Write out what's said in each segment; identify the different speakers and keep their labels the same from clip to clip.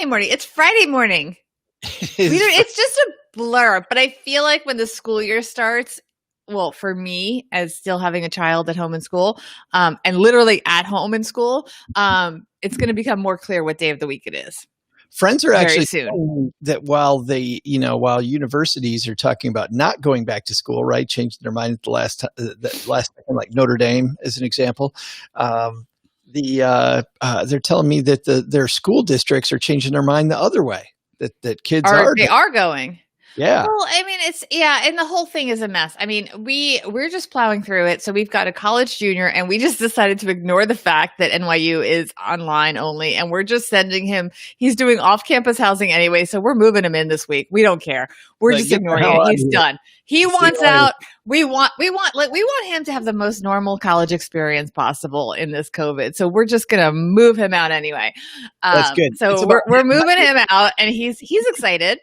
Speaker 1: morning. It's Friday morning. It's just a blur, but I feel like when the school year starts, well, for me, as still having a child at home in school, and literally at home in school, it's going to become more clear what day of the week it is.
Speaker 2: Friends are actually saying that while universities are talking about not going back to school, right, changing their mind at the last second, like Notre Dame as an example, they're telling me that their school districts are changing their mind the other way. That kids are
Speaker 1: going.
Speaker 2: Yeah.
Speaker 1: Well, I mean, and the whole thing is a mess. I mean, we're just plowing through it. So we've got a college junior, and we just decided to ignore the fact that NYU is online only, and we're just sending him. He's doing off-campus housing anyway, so we're moving him in this week. We don't care. We're just ignoring it. He's done. He wants out. We want him to have the most normal college experience possible in this COVID. So we're just gonna move him out anyway.
Speaker 2: That's good.
Speaker 1: So we're moving him out, and he's excited.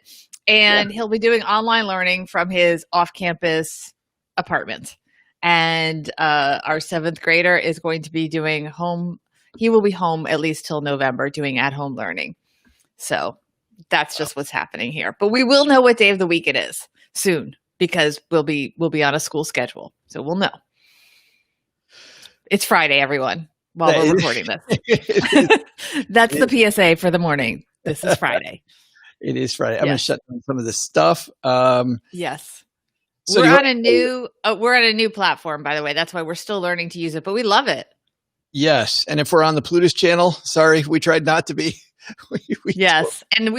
Speaker 1: And he'll be doing online learning from his off-campus apartment. And our 7th grader is going to be doing home. He will be home at least till November doing at-home learning. So that's just what's happening here. But we will know what day of the week it is soon because we'll be on a school schedule. So we'll know. It's Friday, everyone, while we're recording this. That's the PSA for the morning. This is Friday.
Speaker 2: It is Friday. I'm going to shut down some of this stuff.
Speaker 1: Yes.
Speaker 2: So
Speaker 1: we're on a new platform, by the way. That's why we're still learning to use it, but we love it.
Speaker 2: Yes. And if we're on the Plutus channel, sorry, we tried not to be.
Speaker 1: Yes. And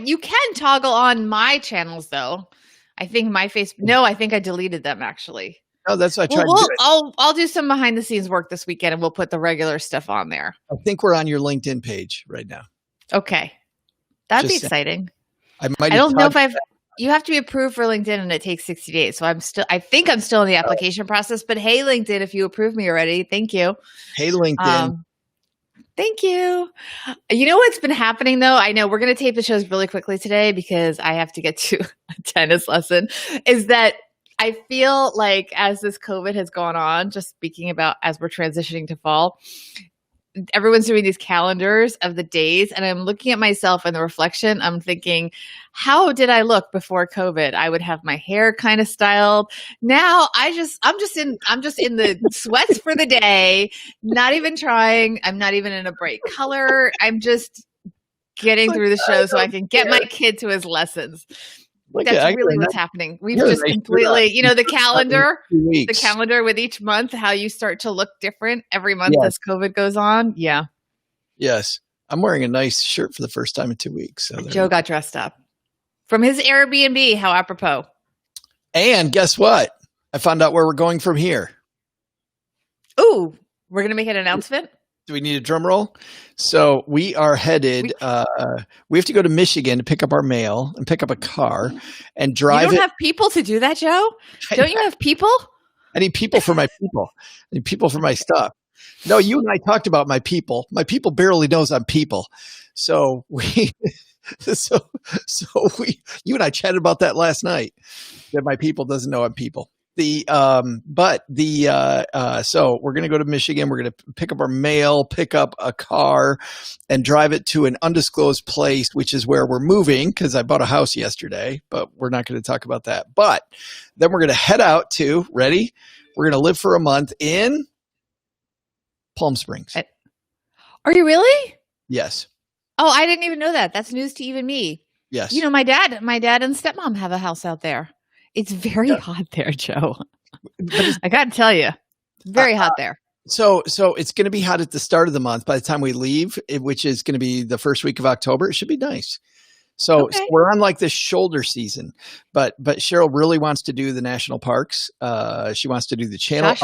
Speaker 1: you can toggle on my channels though. I think I think I deleted them actually.
Speaker 2: Oh, that's what I tried to do.
Speaker 1: I'll do some behind the scenes work this weekend and we'll put the regular stuff on there.
Speaker 2: I think we're on your LinkedIn page right now.
Speaker 1: Okay. That'd be exciting.
Speaker 2: I
Speaker 1: don't know if you have to be approved for LinkedIn and it takes 60 days. So I think I'm still in the application process, but hey, LinkedIn, if you approved me already, thank you.
Speaker 2: Hey, LinkedIn.
Speaker 1: Thank you. You know what's been happening though? I know we're going to tape the shows really quickly today because I have to get to a tennis lesson, is that I feel like as this COVID has gone on, just speaking about as we're transitioning to fall, everyone's doing these calendars of the days, and I'm looking at myself in the reflection. I'm thinking, how did I look before COVID? I would have my hair kind of styled. Now I'm just in the sweats for the day, not even trying. I'm not even in a bright color. I'm just getting through the show so I can get my kid to his lessons. That's really what's happening. We've just completely, the calendar with each month, how you start to look different every month as COVID goes on. Yeah.
Speaker 2: Yes. I'm wearing a nice shirt for the first time in 2 weeks. So
Speaker 1: Joe got dressed up from his Airbnb. How apropos.
Speaker 2: And guess what? I found out where we're going from here.
Speaker 1: Ooh, we're going to make an announcement.
Speaker 2: Do we need a drum roll? So we are headed, we have to go to Michigan to pick up our mail and pick up a car and drive.
Speaker 1: You don't have people to do that, Joe? Don't you have people?
Speaker 2: I need people for my people. I need people for my stuff. No, you and I talked about my people. My people barely knows I'm people. So you and I chatted about that last night, that my people doesn't know I'm people. So we're going to go to Michigan. We're going to pick up our mail, pick up a car, and drive it to an undisclosed place, which is where we're moving because I bought a house yesterday, but we're not going to talk about that. But then we're going to head out to, ready? We're going to live for a month in Palm Springs.
Speaker 1: Are you really?
Speaker 2: Yes.
Speaker 1: Oh, I didn't even know that. That's news to even me.
Speaker 2: Yes.
Speaker 1: My dad and stepmom have a house out there. It's very hot there, Joe. I got to tell you, very hot there.
Speaker 2: So it's going to be hot at the start of the month. By the time we leave, which is going to be the first week of October, it should be nice. So we're on like this shoulder season, but Cheryl really wants to do the national parks. She wants to do the Channel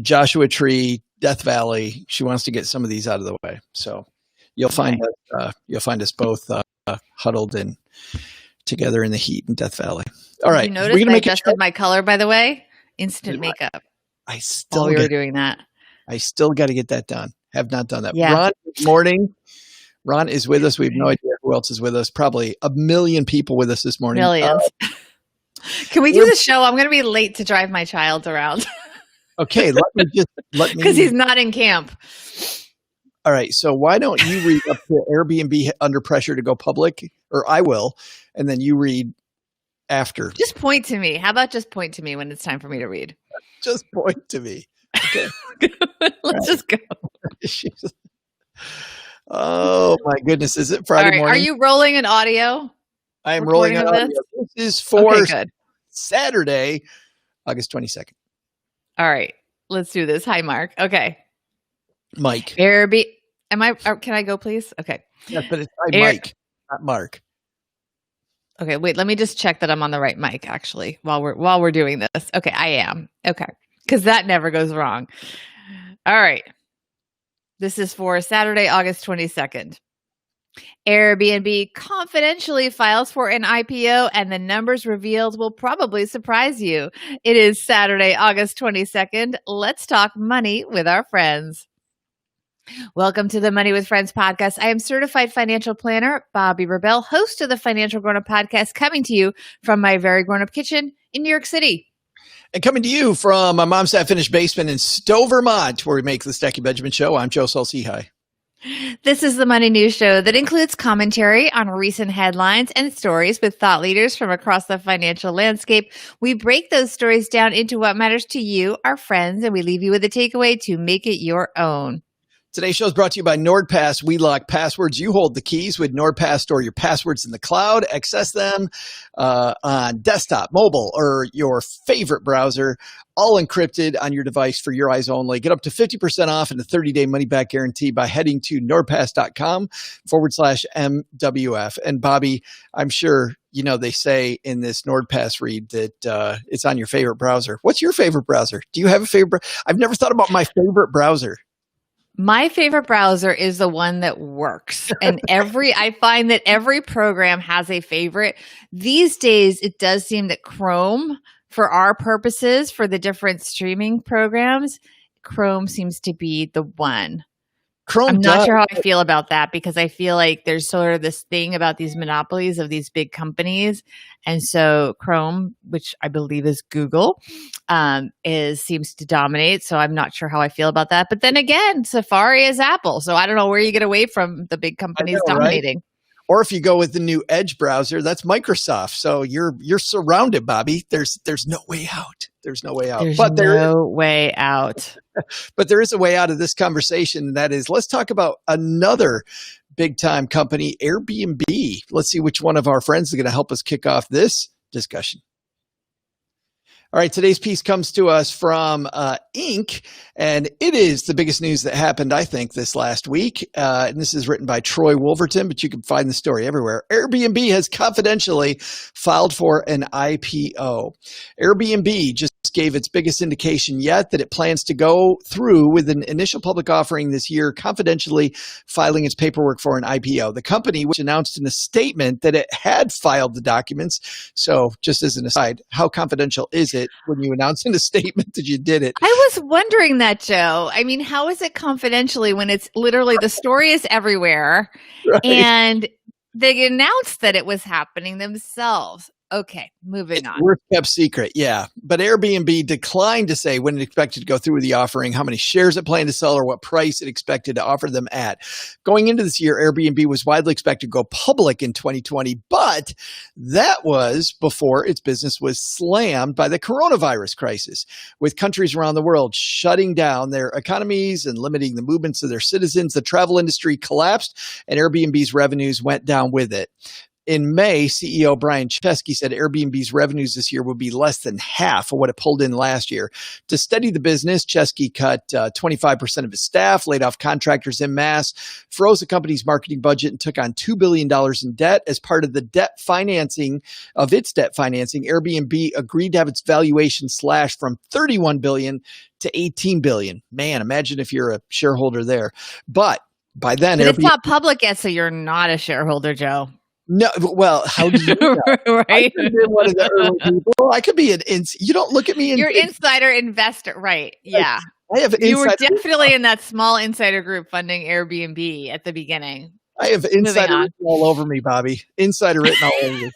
Speaker 2: Joshua Tree, Death Valley. She wants to get some of these out of the way. So you'll find us both huddled and together in the heat in Death Valley. All right.
Speaker 1: You noticed I adjusted my color, by the way? Instant makeup.
Speaker 2: I still
Speaker 1: we were doing that.
Speaker 2: I still got to get that done. Have not done that.
Speaker 1: Yeah.
Speaker 2: Ron, good morning. Ron is with us. We have no idea who else is with us. Probably a million people with us this morning.
Speaker 1: Millions. Can we do the show? I'm going to be late to drive my child around.
Speaker 2: Okay. Let me
Speaker 1: because he's not in camp.
Speaker 2: All right. So why don't you read up to Airbnb under pressure to go public, or I will, and then you read after.
Speaker 1: Just point to me. How about just point to me when it's time for me to read?
Speaker 2: Just point to me. Okay.
Speaker 1: Let's just go.
Speaker 2: Oh my goodness. Is it Friday morning?
Speaker 1: Are you rolling an audio?
Speaker 2: I am rolling an audio. This is for Saturday, August 22nd.
Speaker 1: All right. Let's do this. Hi, Mark. Okay.
Speaker 2: Mike.
Speaker 1: Airbnb. Can I go, please? Okay.
Speaker 2: Yes, but it's Mike, not Mark.
Speaker 1: Okay, wait. Let me just check that I'm on the right mic. Actually, while we're doing this. Okay, I am. Okay, because that never goes wrong. All right. This is for Saturday, August 22nd. Airbnb confidentially files for an IPO, and the numbers revealed will probably surprise you. It is Saturday, August 22nd. Let's talk money with our friends. Welcome to the Money with Friends podcast. I am certified financial planner, Bobbi Rebel, host of the Financial Grown Up podcast, coming to you from my very grown up kitchen in New York City.
Speaker 2: And coming to you from my mom's half-finished basement in Stowe, Vermont, where we make the Stacky Benjamin Show. I'm Joe Sozzi. Hi.
Speaker 1: This is the Money News Show that includes commentary on recent headlines and stories with thought leaders from across the financial landscape. We break those stories down into what matters to you, our friends, and we leave you with a takeaway to make it your own.
Speaker 2: Today's show is brought to you by NordPass. We lock passwords. You hold the keys. With NordPass, store your passwords in the cloud. Access them on desktop, mobile, or your favorite browser, all encrypted on your device for your eyes only. Get up to 50% off and a 30-day money-back guarantee by heading to nordpass.com/MWF. And Bobbi, I'm sure you know they say in this NordPass read that it's on your favorite browser. What's your favorite browser? Do you have a favorite? I've never thought about my favorite browser.
Speaker 1: My favorite browser is the one that works. And I find that every program has a favorite. These days, it does seem that Chrome, for our purposes, for the different streaming programs, Chrome seems to be the one. I'm not sure how I feel about that, because I feel like there's sort of this thing about these monopolies of these big companies. And so Chrome, which I believe is Google, seems to dominate. So I'm not sure how I feel about that. But then again, Safari is Apple. So I don't know where you get away from the big companies dominating.
Speaker 2: Right? Or if you go with the new Edge browser, that's Microsoft. So you're surrounded, Bobbi. There's no way out. There's no way out.
Speaker 1: There's no way out.
Speaker 2: But there is a way out of this conversation. And that is, let's talk about another big time company, Airbnb. Let's see which one of our friends is going to help us kick off this discussion. All right, today's piece comes to us from Inc., and it is the biggest news that happened, I think, this last week. And this is written by Troy Wolverton, but you can find the story everywhere. Airbnb has confidentially filed for an IPO. Airbnb just gave its biggest indication yet that it plans to go through with an initial public offering this year, confidentially filing its paperwork for an IPO. The company, which announced in a statement that it had filed the documents. So just as an aside, how confidential is it when you announce in a statement that you did it?
Speaker 1: I was wondering that, Joe. I mean, how is it confidentially when it's literally the story is everywhere, right, and they announced that it was happening themselves? Okay, moving on.
Speaker 2: Worth kept secret, yeah. But Airbnb declined to say when it expected to go through with the offering, how many shares it planned to sell, or what price it expected to offer them at. Going into this year, Airbnb was widely expected to go public in 2020, but that was before its business was slammed by the coronavirus crisis, with countries around the world shutting down their economies and limiting the movements of their citizens. The travel industry collapsed, and Airbnb's revenues went down with it. In May, CEO Brian Chesky said Airbnb's revenues this year would be less than half of what it pulled in last year. To steady the business, Chesky cut 25% of his staff, laid off contractors en masse, froze the company's marketing budget, and took on $2 billion in debt. As part of the debt financing, Airbnb agreed to have its valuation slashed from $31 billion to $18 billion. Man, imagine if you're a shareholder there. But by then,
Speaker 1: it's not public yet, so you're not a shareholder, Joe.
Speaker 2: No, well, how do you know?
Speaker 1: Right?
Speaker 2: I could be one of the early people. I could be an you don't look at me.
Speaker 1: You're insider investor, right? Yeah,
Speaker 2: I have.
Speaker 1: You were definitely in that small insider group funding Airbnb at the beginning.
Speaker 2: I have insider written all over me, Bobbi. Insider written all over me.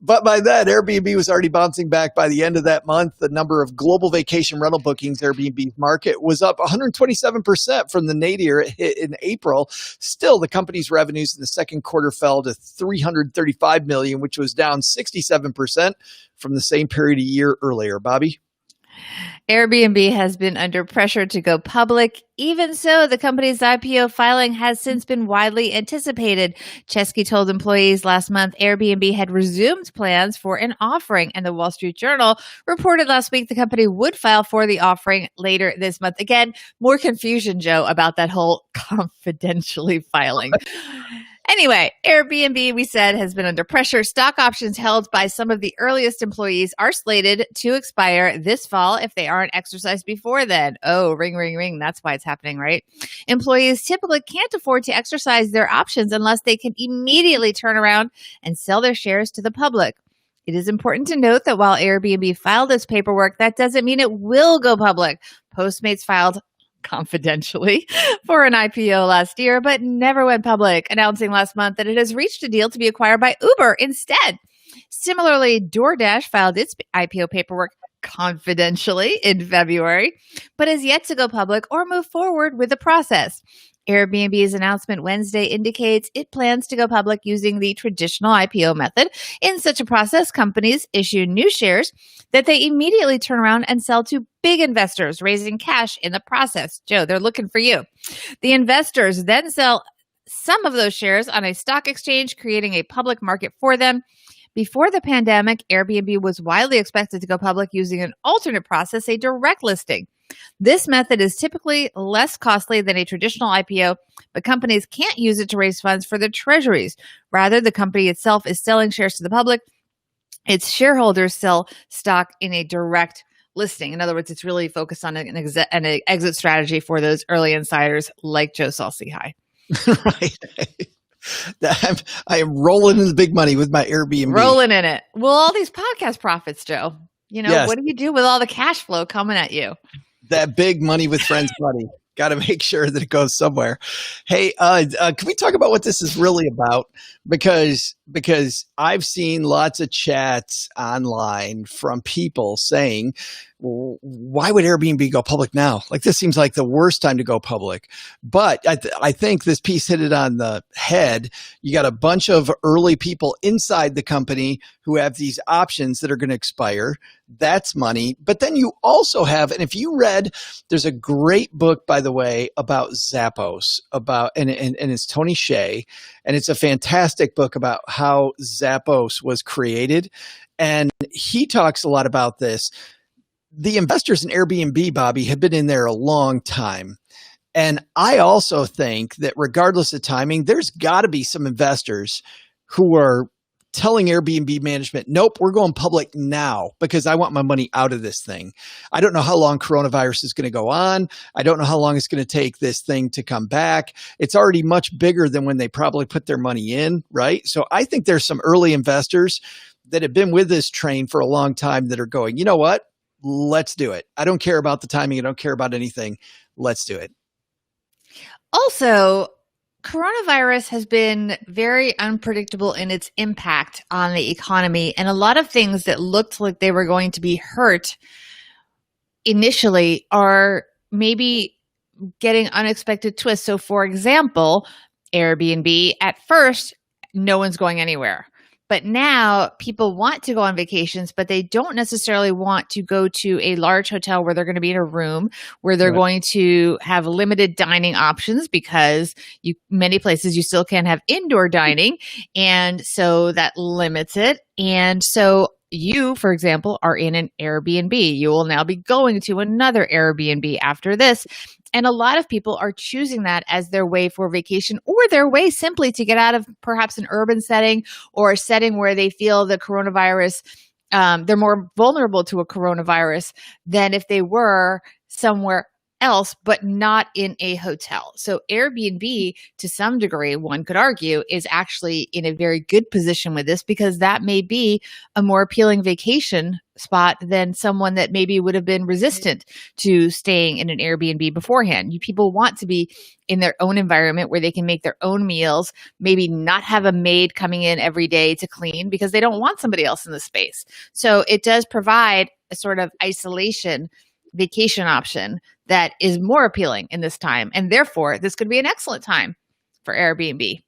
Speaker 2: But by then, Airbnb was already bouncing back. By the end of that month, the number of global vacation rental bookings, Airbnb's market, was up 127% from the nadir it hit in April. Still, the company's revenues in the second quarter fell to $335 million, which was down 67% from the same period a year earlier. Bobbi?
Speaker 1: Airbnb has been under pressure to go public. Even so, the company's IPO filing has since been widely anticipated. Chesky told employees last month Airbnb had resumed plans for an offering, and the Wall Street Journal reported last week the company would file for the offering later this month. Again, more confusion, Joe, about that whole confidentially filing. Anyway, Airbnb, we said, has been under pressure. Stock options held by some of the earliest employees are slated to expire this fall if they aren't exercised before then. Oh, ring, ring, ring. That's why it's happening, right? Employees typically can't afford to exercise their options unless they can immediately turn around and sell their shares to the public. It is important to note that while Airbnb filed this paperwork, that doesn't mean it will go public. Postmates filed confidentially for an IPO last year, but never went public, announcing last month that it has reached a deal to be acquired by Uber instead. Similarly, DoorDash filed its IPO paperwork confidentially in February, but has yet to go public or move forward with the process. Airbnb's announcement Wednesday indicates it plans to go public using the traditional IPO method. In such a process, companies issue new shares that they immediately turn around and sell to big investors, raising cash in the process. Joe, they're looking for you. The investors then sell some of those shares on a stock exchange, creating a public market for them. Before the pandemic, Airbnb was widely expected to go public using an alternate process, a direct listing. This method is typically less costly than a traditional IPO, but companies can't use it to raise funds for their treasuries. Rather, the company itself is selling shares to the public. Its shareholders sell stock in a direct listing. In other words, it's really focused on an exit strategy for those early insiders like Joe Sozzi. Hi.
Speaker 2: Right. I am rolling in the big money with my Airbnb.
Speaker 1: Rolling in it. Well, all these podcast profits, Joe.
Speaker 2: Yes.
Speaker 1: What do you do with all the cash flow coming at you?
Speaker 2: That big money with friends money. Got to make sure that it goes somewhere. Hey, can we talk about what this is really about? Because I've seen lots of chats online from people saying, well, why would Airbnb go public now? Like, this seems like the worst time to go public. But I think this piece hit it on the head. You got a bunch of early people inside the company who have these options that are going to expire. That's money. But then you also have, and if you read, there's a great book, by the way, about Zappos, and it's Tony Hsieh, and it's a fantastic book about how Zappos was created. And he talks a lot about this. The investors in Airbnb, Bobbi, have been in there a long time. And I also think that regardless of timing, there's got to be some investors who are telling Airbnb management, nope, we're going public now because I want my money out of this thing. I don't know how long coronavirus is going to go on. I don't know how long it's going to take this thing to come back. It's already much bigger than when they probably put their money in, right? So I think there's some early investors that have been with this train for a long time that are going, you know what? Let's do it. I don't care about the timing. I don't care about anything. Let's do it.
Speaker 1: Also, coronavirus has been very unpredictable in its impact on the economy, and a lot of things that looked like they were going to be hurt initially are maybe getting unexpected twists. So, for example, Airbnb, at first, no one's going anywhere. But now people want to go on vacations, but they don't necessarily want to go to a large hotel where they're going to be in a room, where they're going to have limited dining options because many places you still can't have indoor dining. And so that limits it. And so you, for example, are in an Airbnb. You will now be going to another Airbnb after this. And a lot of people are choosing that as their way for vacation, or their way simply to get out of perhaps an urban setting or a setting where they feel the coronavirus, they're more vulnerable to a coronavirus than if they were somewhere else, but not in a hotel. So Airbnb, to some degree, one could argue, is actually in a very good position with this because that may be a more appealing vacation spot than someone that maybe would have been resistant to staying in an Airbnb beforehand. People want to be in their own environment where they can make their own meals, maybe not have a maid coming in every day to clean because they don't want somebody else in the space. So it does provide a sort of isolation vacation option that is more appealing in this time. And therefore, this could be an excellent time for Airbnb.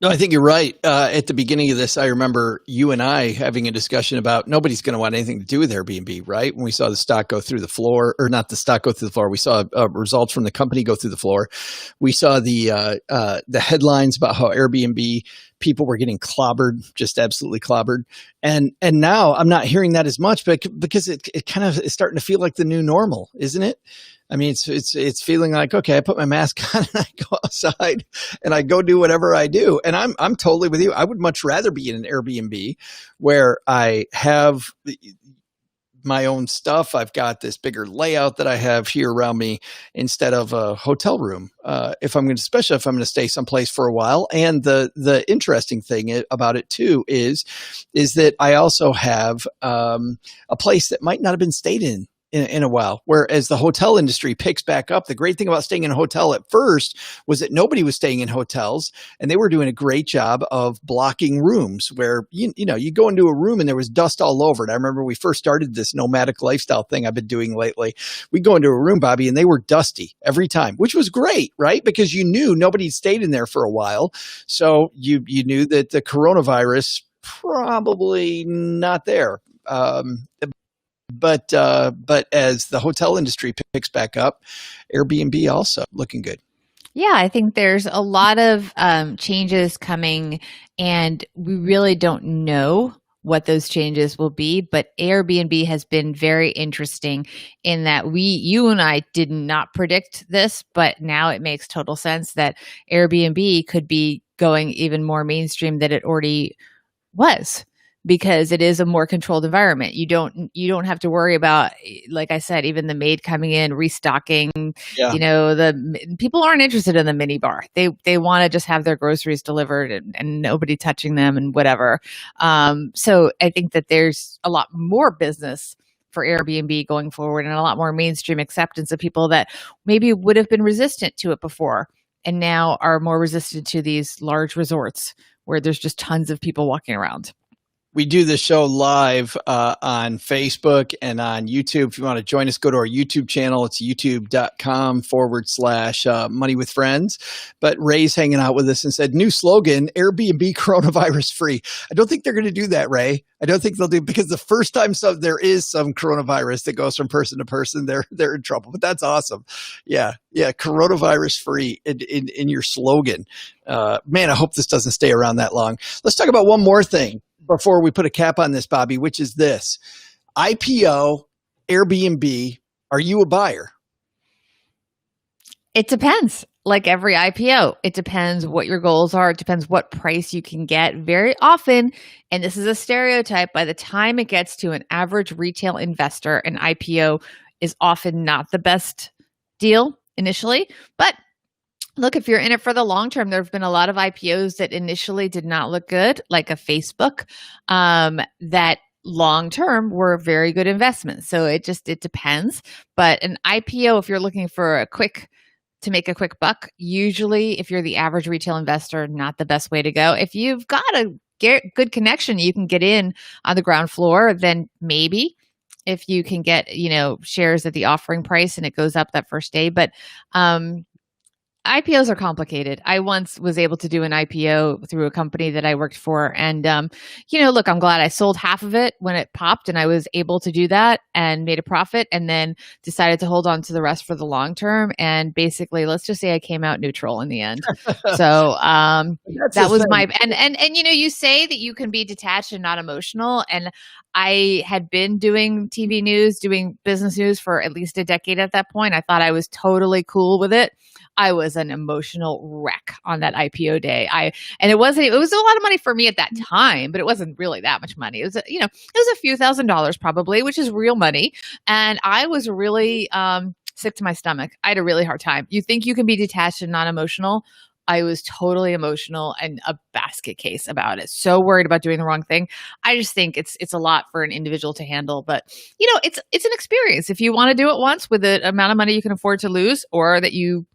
Speaker 2: No, I think you're right. At the beginning of this, I remember you and I having a discussion about nobody's going to want anything to do with Airbnb, right? When we saw the stock go through the floor, or not the stock go through the floor, we saw results from the company go through the floor. We saw the headlines about how Airbnb people were getting clobbered, just absolutely clobbered. And now I'm not hearing that as much, but because it kind of is starting to feel like the new normal, isn't it? I mean, it's feeling like, okay, I put my mask on and I go outside and I go do whatever I do. And I'm totally with you. I would much rather be in an Airbnb where I have my own stuff. I've got this bigger layout that I have here around me instead of a hotel room. Especially if I'm going to stay someplace for a while. And the interesting thing about it too is that I also have a place that might not have been stayed in a while, whereas the hotel industry picks back up. The great thing about staying in a hotel at first was that nobody was staying in hotels and they were doing a great job of blocking rooms where, you go into a room and there was dust all over it. I remember we first started this nomadic lifestyle thing I've been doing lately. We go into a room, Bobbi, and they were dusty every time, which was great, right? Because you knew nobody stayed in there for a while. So you knew that the coronavirus probably not there. But as the hotel industry picks back up, Airbnb also looking good.
Speaker 1: Yeah, I think there's a lot of changes coming, and we really don't know what those changes will be. But Airbnb has been very interesting in that you and I did not predict this, but now it makes total sense that Airbnb could be going even more mainstream than it already was. Because it is a more controlled environment. You don't have to worry about, like I said, even the maid coming in, restocking.
Speaker 2: Yeah.
Speaker 1: The people aren't interested in the mini bar. They want to just have their groceries delivered and nobody touching them and whatever. So I think that there's a lot more business for Airbnb going forward and a lot more mainstream acceptance of people that maybe would have been resistant to it before and now are more resistant to these large resorts where there's just tons of people walking around.
Speaker 2: We do the show live on Facebook and on YouTube. If you want to join us, go to our YouTube channel. It's youtube.com/money with friends. But Ray's hanging out with us and said, new slogan, Airbnb coronavirus free. I don't think they're going to do that, Ray. I don't think they'll do, because the first time there is some coronavirus that goes from person to person, they're in trouble. But that's awesome. Yeah. Coronavirus free in your slogan. Man, I hope this doesn't stay around that long. Let's talk about one more thing before we put a cap on this, Bobbi, which is this. IPO, Airbnb, are you a buyer?
Speaker 1: It depends. Like every IPO, it depends what your goals are. It depends what price you can get. Very often, and this is a stereotype, by the time it gets to an average retail investor, an IPO is often not the best deal initially. But look, if you're in it for the long term, there have been a lot of IPOs that initially did not look good, like a Facebook, that long term were very good investments. So it depends. But an IPO, if you're looking for to make a quick buck, usually if you're the average retail investor, not the best way to go. If you've got a good connection, you can get in on the ground floor, then maybe. If you can get, shares at the offering price and it goes up that first day. But IPOs are complicated. I once was able to do an IPO through a company that I worked for. And, look, I'm glad I sold half of it when it popped and I was able to do that and made a profit and then decided to hold on to the rest for the long term. And basically, let's just say I came out neutral in the end. So that was you say that you can be detached and not emotional. And I had been doing TV news, doing business news for at least a decade at that point. I thought I was totally cool with it. I was an emotional wreck on that IPO day. It was a lot of money for me at that time, but it wasn't really that much money. It was, it was a few $1,000s probably, which is real money. And I was really sick to my stomach. I had a really hard time. You think you can be detached and not emotional? I was totally emotional and a basket case about it. So worried about doing the wrong thing. I just think it's a lot for an individual to handle. But it's an experience. If you want to do it once with the amount of money you can afford to lose, or that you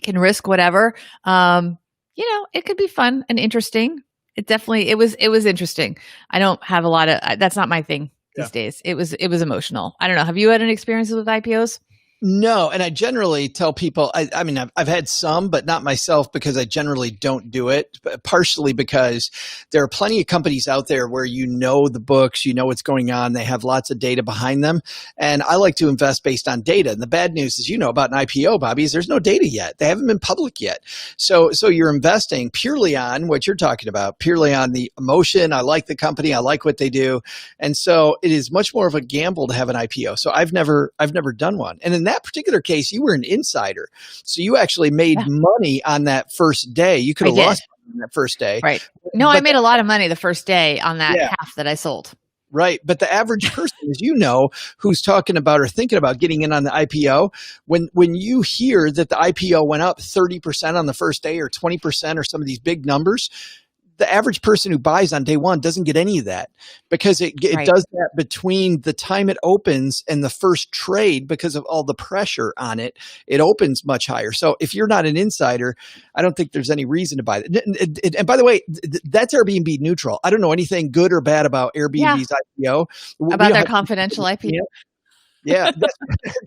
Speaker 1: can risk whatever, it could be fun and interesting. It was interesting. I don't have a lot of that's not my thing these days. It was emotional. I don't know. Have you had any experiences with IPOs?
Speaker 2: No, and I generally tell people, I mean, I've had some, but not myself, because I generally don't do it, partially because there are plenty of companies out there where the books, what's going on, they have lots of data behind them, and I like to invest based on data. And the bad news is, about an IPO, Bobbi, is there's no data yet. They haven't been public yet. So you're investing purely on what you're talking about, purely on the emotion. I like the company, I like what they do, and so it is much more of a gamble to have an IPO. So I've never done one. And in that particular case, you were an insider. So you actually made money on that first day. You could have lost money on that first day.
Speaker 1: Right. No, I made a lot of money the first day on that half that I sold.
Speaker 2: Right. But the average person, as who's talking about or thinking about getting in on the IPO, when you hear that the IPO went up 30% on the first day, or 20%, or some of these big numbers, the average person who buys on day one doesn't get any of that, because it does that between the time it opens and the first trade, because of all the pressure on it. It opens much higher. So if you're not an insider, I don't think there's any reason to buy it. And by the way, that's Airbnb neutral. I don't know anything good or bad about Airbnb's IPO.
Speaker 1: About their confidential IPO.
Speaker 2: Yeah, that's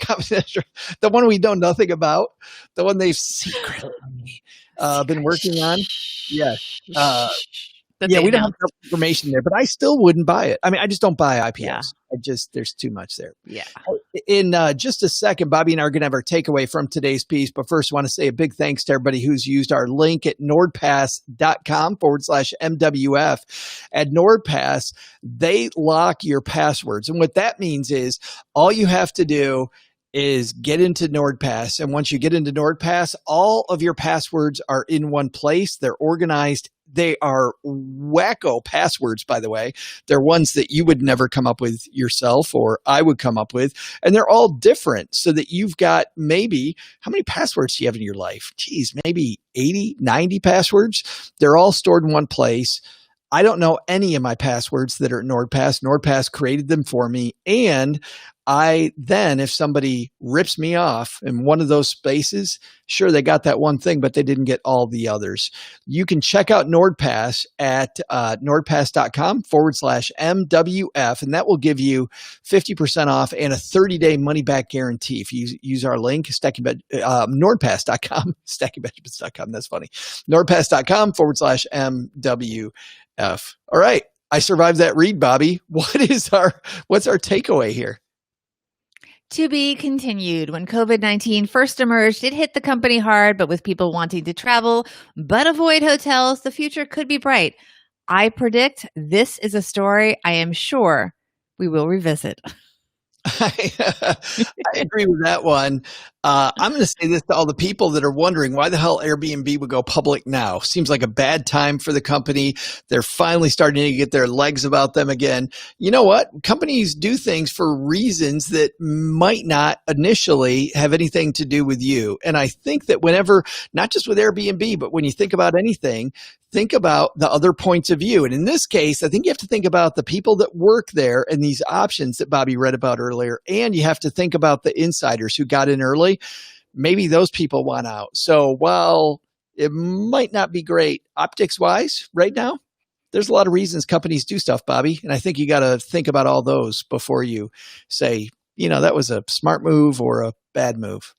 Speaker 2: confidential. The one we know nothing about, the one they've secretly been working on. Yes. We don't have enough information there, but I still wouldn't buy it. I mean, I just don't buy IPOs.
Speaker 1: Yeah.
Speaker 2: There's too much there.
Speaker 1: Yeah.
Speaker 2: In just a second, Bobbi and I are going to have our takeaway from today's piece. But first, I want to say a big thanks to everybody who's used our link at nordpass.com/MWF. At NordPass, they lock your passwords. And what that means is all you have to do is get into NordPass. And once you get into NordPass, all of your passwords are in one place. They're organized. They are wacko passwords, by the way. They're ones that you would never come up with yourself, or I would come up with. And they're all different, so that you've got maybe, how many passwords do you have in your life? Geez, maybe 80, 90 passwords. They're all stored in one place. I don't know any of my passwords that are at NordPass. NordPass created them for me. And if somebody rips me off in one of those spaces, sure, they got that one thing, but they didn't get all the others. You can check out NordPass at nordpass.com/MWF, and that will give you 50% off and a 30-day money-back guarantee if you use our link, nordpass.com, stackingbenjamins.com. That's funny. nordpass.com/MWF. All right. I survived that read, Bobbi. What's our takeaway here?
Speaker 1: To be continued. When COVID-19 first emerged, it hit the company hard, but with people wanting to travel but avoid hotels, the future could be bright. I predict this is a story I am sure we will revisit.
Speaker 2: I agree with that one. I'm going to say this to all the people that are wondering why the hell Airbnb would go public now. Seems like a bad time for the company. They're finally starting to get their legs about them again. You know what? Companies do things for reasons that might not initially have anything to do with you. And I think that whenever, not just with Airbnb, but when you think about anything, think about the other points of view. And in this case, I think you have to think about the people that work there and these options that Bobbi read about earlier. And you have to think about the insiders who got in early. Maybe those people want out. So while it might not be great optics wise right now, there's a lot of reasons companies do stuff, Bobbi. And I think you got to think about all those before you say, that was a smart move or a bad move.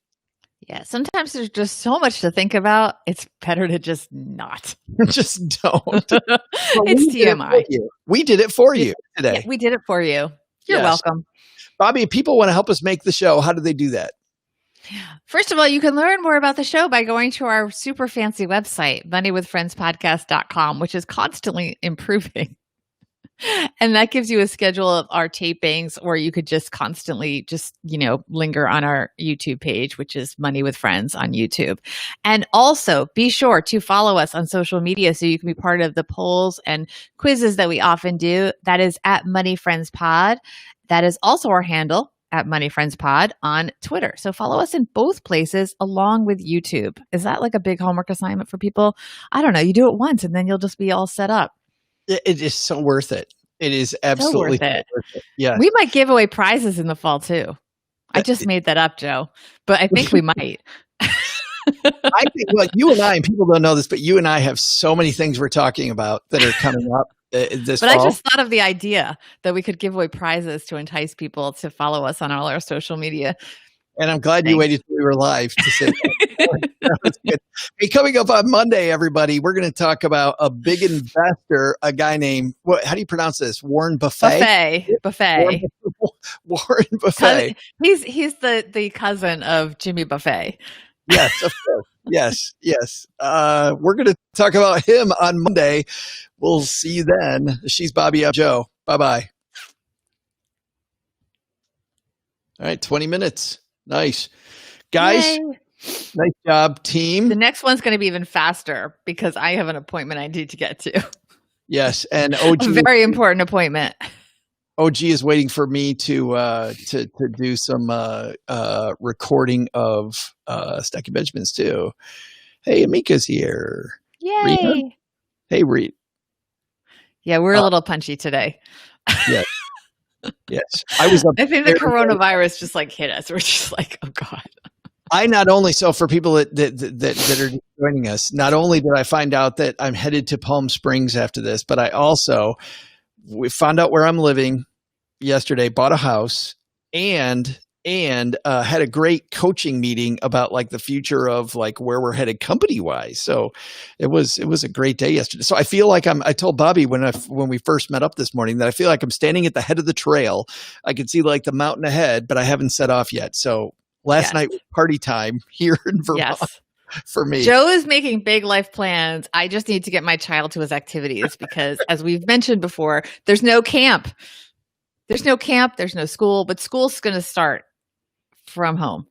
Speaker 1: Yeah, sometimes there's just so much to think about. It's better to just not.
Speaker 2: Just don't.
Speaker 1: It's TMI.
Speaker 2: We did it for you today.
Speaker 1: Yeah, we did it for you. You're welcome.
Speaker 2: Bobbi, if people want to help us make the show, how do they do that?
Speaker 1: First of all, you can learn more about the show by going to our super fancy website, moneywithfriendspodcast.com, which is constantly improving. And that gives you a schedule of our tapings, or you could just constantly linger on our YouTube page, which is Money with Friends on YouTube. And also be sure to follow us on social media so you can be part of the polls and quizzes that we often do. That is at Money Friends Pod. That is also our handle. at Money Friends Pod on Twitter. So follow us in both places along with YouTube. Is that like a big homework assignment for people? I don't know. You do it once and then you'll just be all set up.
Speaker 2: It is so worth it. It is absolutely
Speaker 1: so worth it.
Speaker 2: Yeah.
Speaker 1: We might give away prizes in the fall too. I just made that up, Joe, but I think we might.
Speaker 2: I think, well, you and I, and people don't know this, but you and I have so many things we're talking about that are coming up this fall.
Speaker 1: I just thought of the idea that we could give away prizes to entice people to follow us on all our social media.
Speaker 2: And I'm glad you waited till we were live to say that. That was good. Hey, coming up on Monday, everybody, we're going to talk about a big investor, a guy named, how do you pronounce this? Warren Buffett?
Speaker 1: Buffett.
Speaker 2: Warren Buffett.
Speaker 1: He's the cousin of Jimmy Buffett.
Speaker 2: Yes, of course. Yes. We're going to talk about him on Monday. We'll see you then. She's Bobbi and Joe. Bye-bye. All right, 20 minutes. Nice. Guys, Yay. Nice job, team.
Speaker 1: The next one's going to be even faster because I have an appointment I need to get to.
Speaker 2: Yes, and OG.
Speaker 1: A very important appointment.
Speaker 2: OG is waiting for me to do some recording of Stacky Benjamins too. Hey, Amika's here.
Speaker 1: Yay!
Speaker 2: Rita? Hey, Reed.
Speaker 1: Yeah, we're a little punchy today.
Speaker 2: Yes. Yes. I
Speaker 1: think the coronavirus just like hit us. We're just like, oh God.
Speaker 2: I not only, so for people that are joining us, not only did I find out that I'm headed to Palm Springs after this, but we found out where I'm living yesterday, bought a house, and had a great coaching meeting about like the future of like where we're headed company wise. So it was a great day yesterday. So I feel like I told Bobbi when we first met up this morning that I feel like I'm standing at the head of the trail. I can see like the mountain ahead, but I haven't set off yet. So last night was party time here in Vermont.
Speaker 1: Yes.
Speaker 2: For me.
Speaker 1: Joe is making big life plans. I just need to get my child to his activities because as we've mentioned before, there's no camp. There's no school, but school's going to start from home.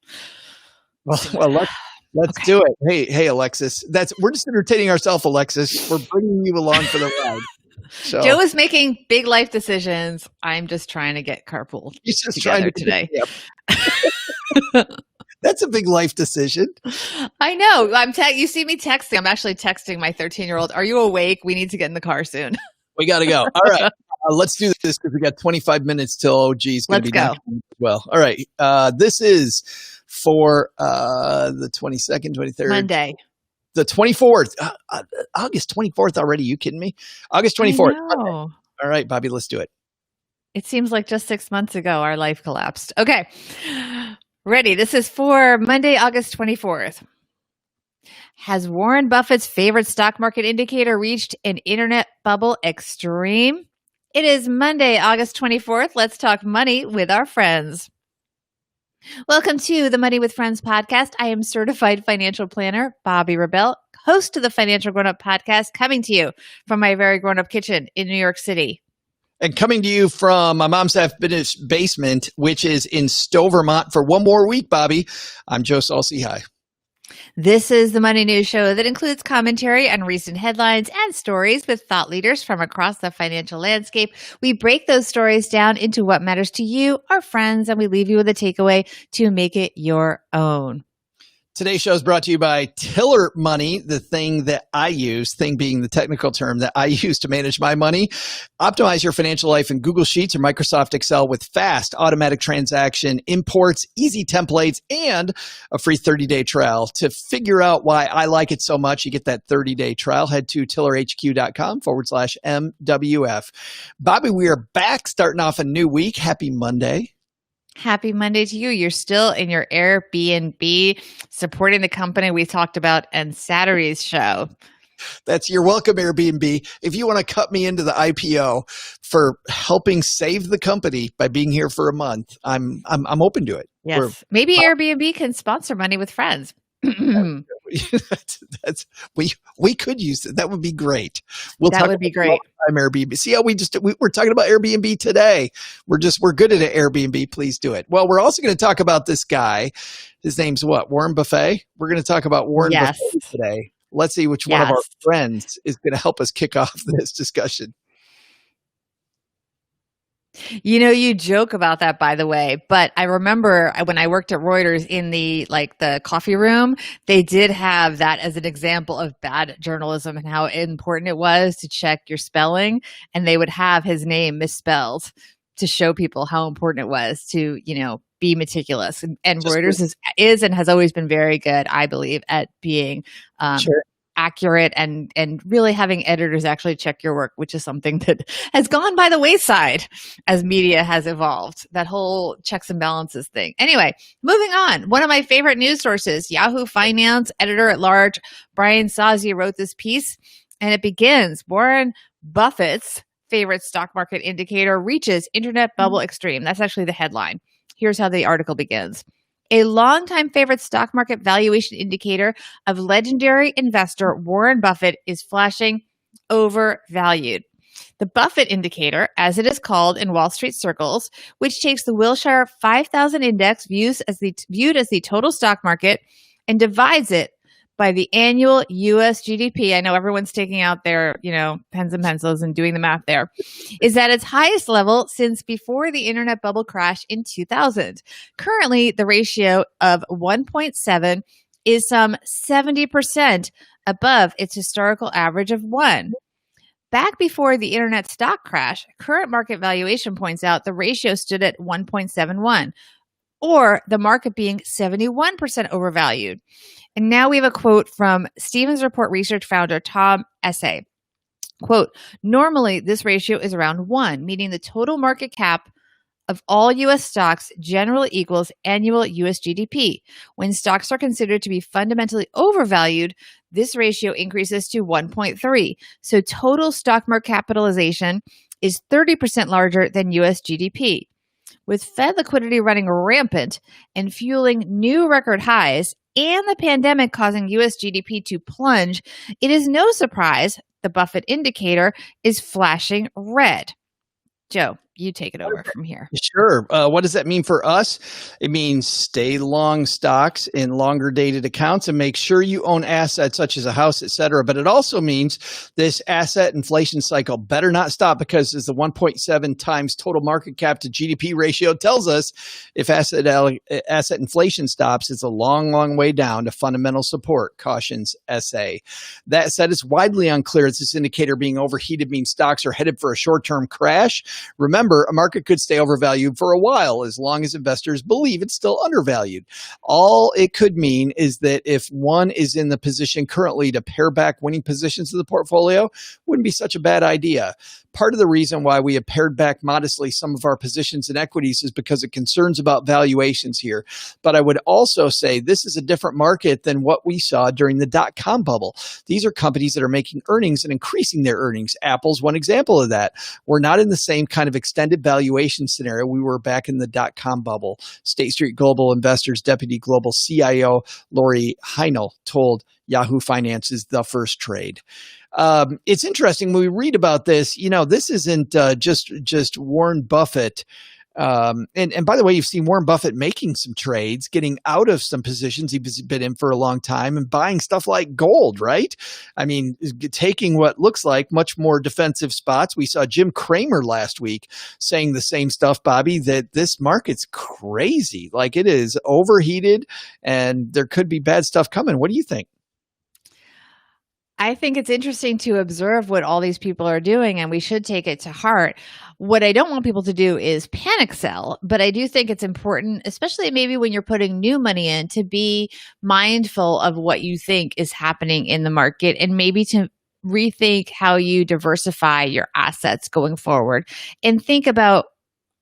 Speaker 2: Well, let's do it. Hey, Alexis. We're just entertaining ourselves, Alexis. We're bringing you along for the ride. So.
Speaker 1: Joe is making big life decisions. I'm just trying to get carpool together today.
Speaker 2: That's a big life decision.
Speaker 1: I know. You see me texting. I'm actually texting my 13-year-old. Are you awake? We need to get in the car soon.
Speaker 2: We got to go. All right. Let's do this because we got 25 minutes till OG's going to be
Speaker 1: go.
Speaker 2: Well, all right. This is for the 22nd, 23rd.
Speaker 1: Monday.
Speaker 2: The 24th. August 24th already. You kidding me? August 24th. All right, Bobbi, let's do it.
Speaker 1: It seems like just 6 months ago our life collapsed. Okay. Ready. This is for Monday, August 24th. Has Warren Buffett's favorite stock market indicator reached an internet bubble extreme? It is Monday, August 24th. Let's talk money with our friends. Welcome to the Money with Friends podcast. I am certified financial planner, Bobbi Rebell, host of the Financial Grown Up podcast, coming to you from my very grown up kitchen in New York City.
Speaker 2: And coming to you from my mom's half-finished basement, which is in Stowe, Vermont, for one more week, Bobbi. I'm Joe Sozzi. Hi.
Speaker 1: This is the Money News Show that includes commentary on recent headlines and stories with thought leaders from across the financial landscape. We break those stories down into what matters to you, our friends, and we leave you with a takeaway to make it your own.
Speaker 2: Today's show is brought to you by Tiller Money, the thing being the technical term that I use to manage my money. Optimize your financial life in Google Sheets or Microsoft Excel with fast automatic transaction imports, easy templates, and a free 30-day trial. To figure out why I like it so much, you get that 30-day trial. Head to tillerhq.com/MWF. Bobbi, we are back starting off a new week. Happy Monday.
Speaker 1: Happy Monday to you. You're still in your Airbnb supporting the company we talked about in Saturday's show.
Speaker 2: You're welcome, Airbnb. If you want to cut me into the IPO for helping save the company by being here for a month, I'm open to it.
Speaker 1: Yes. Maybe Airbnb can sponsor Money with Friends.
Speaker 2: We could use it. That would be great.
Speaker 1: That would be great.
Speaker 2: Airbnb. See how we're talking about Airbnb today. We're good at it, Airbnb. Please do it. Well, we're also going to talk about this guy. His name's what? Warren Buffett. We're going to talk about Warren Buffett today. Let's see which one of our friends is going to help us kick off this discussion.
Speaker 1: You joke about that, by the way, but I remember when I worked at Reuters in the coffee room, they did have that as an example of bad journalism and how important it was to check your spelling. And they would have his name misspelled to show people how important it was to, be meticulous. And
Speaker 2: Just
Speaker 1: Reuters is and has always been very good, I believe, at being
Speaker 2: sure.
Speaker 1: accurate and really having editors actually check your work, which is something that has gone by the wayside as media has evolved. That whole checks and balances thing. Anyway, moving on. One of my favorite news sources, Yahoo Finance editor at large Brian Sozzi, wrote this piece, and it begins: Warren Buffett's favorite stock market indicator reaches internet bubble extreme. That's actually the headline. Here's how the article begins. A longtime favorite stock market valuation indicator of legendary investor Warren Buffett is flashing overvalued. The Buffett indicator, as it is called in Wall Street circles, which takes the Wilshire 5000 index viewed as the total stock market and divides it by the annual US GDP. I know everyone's taking out their, pens and pencils and doing the math there, is at its highest level since before the internet bubble crash in 2000. Currently, the ratio of 1.7 is some 70% above its historical average of 1. Back before the internet stock crash, current market valuation points out the ratio stood at 1.71, or the market being 71% overvalued. And now we have a quote from Stevens Report research founder Tom Essay. Quote, normally this ratio is around 1, meaning the total market cap of all U.S. stocks generally equals annual U.S. GDP. When stocks are considered to be fundamentally overvalued, this ratio increases to 1.3. So total stock market capitalization is 30% larger than U.S. GDP. With Fed liquidity running rampant and fueling new record highs, and the pandemic causing U.S. GDP to plunge, it is no surprise the Buffett indicator is flashing red. Joe, you take it over from here.
Speaker 2: Sure. What does that mean for us? It means stay long stocks in longer dated accounts and make sure you own assets such as a house, et cetera. But it also means this asset inflation cycle better not stop, because as the 1.7 times total market cap to GDP ratio tells us, if asset inflation stops, it's a long, long way down to fundamental support, cautions SA. That said, it's widely unclear if this indicator being overheated means stocks are headed for a short-term crash. Remember, a market could stay overvalued for a while as long as investors believe it's still undervalued. All it could mean is that if one is in the position currently to pare back winning positions of the portfolio, wouldn't be such a bad idea. Part of the reason why we have pared back modestly some of our positions in equities is because of concerns about valuations here. But I would also say this is a different market than what we saw during the dot-com bubble. These are companies that are making earnings and increasing their earnings. Apple's one example of that. We're not in the same kind of extended valuation scenario we were back in the dot-com bubble. State Street Global Investors Deputy Global CIO Lori Heinel told Yahoo Finance's The First Trade. It's interesting when we read about this. This isn't just Warren Buffett. And by the way, you've seen Warren Buffett making some trades, getting out of some positions he's been in for a long time and buying stuff like gold, right? I mean, taking what looks like much more defensive spots. We saw Jim Cramer last week saying the same stuff, Bobbi, that this market's crazy. Like, it is overheated and there could be bad stuff coming. What do you think?
Speaker 1: I think it's interesting to observe what all these people are doing, and we should take it to heart. What I don't want people to do is panic sell, but I do think it's important, especially maybe when you're putting new money in, to be mindful of what you think is happening in the market and maybe to rethink how you diversify your assets going forward and think about,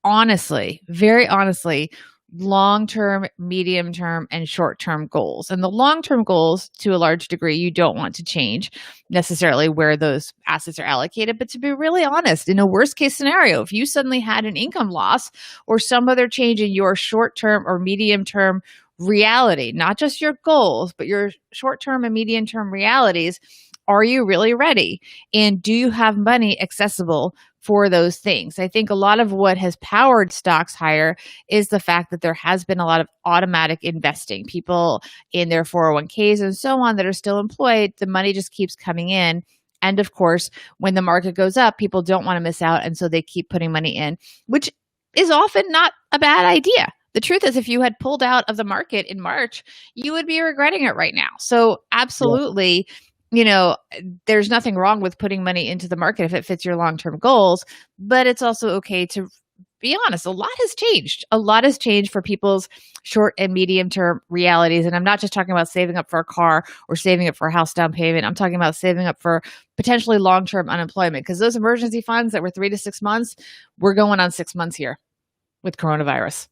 Speaker 1: honestly, very honestly, long-term, medium-term, and short-term goals. And the long-term goals, to a large degree, you don't want to change necessarily where those assets are allocated. But to be really honest, in a worst-case scenario, if you suddenly had an income loss or some other change in your short-term or medium-term reality, not just your goals, but your short-term and medium-term realities, are you really ready? And do you have money accessible for those things? I think a lot of what has powered stocks higher is the fact that there has been a lot of automatic investing. People in their 401ks and so on that are still employed, the money just keeps coming in And of course, when the market goes up, people don't want to miss out. And so they keep putting money in, which is often not a bad idea. The truth is, if you had pulled out of the market in March, you would be regretting it right now. So absolutely, there's nothing wrong with putting money into the market if it fits your long-term goals, but it's also okay to be honest. A lot has changed. A lot has changed for people's short and medium-term realities. And I'm not just talking about saving up for a car or saving up for a house down payment. I'm talking about saving up for potentially long-term unemployment, because those emergency funds that were 3 to 6 months, we're going on 6 months here with coronavirus.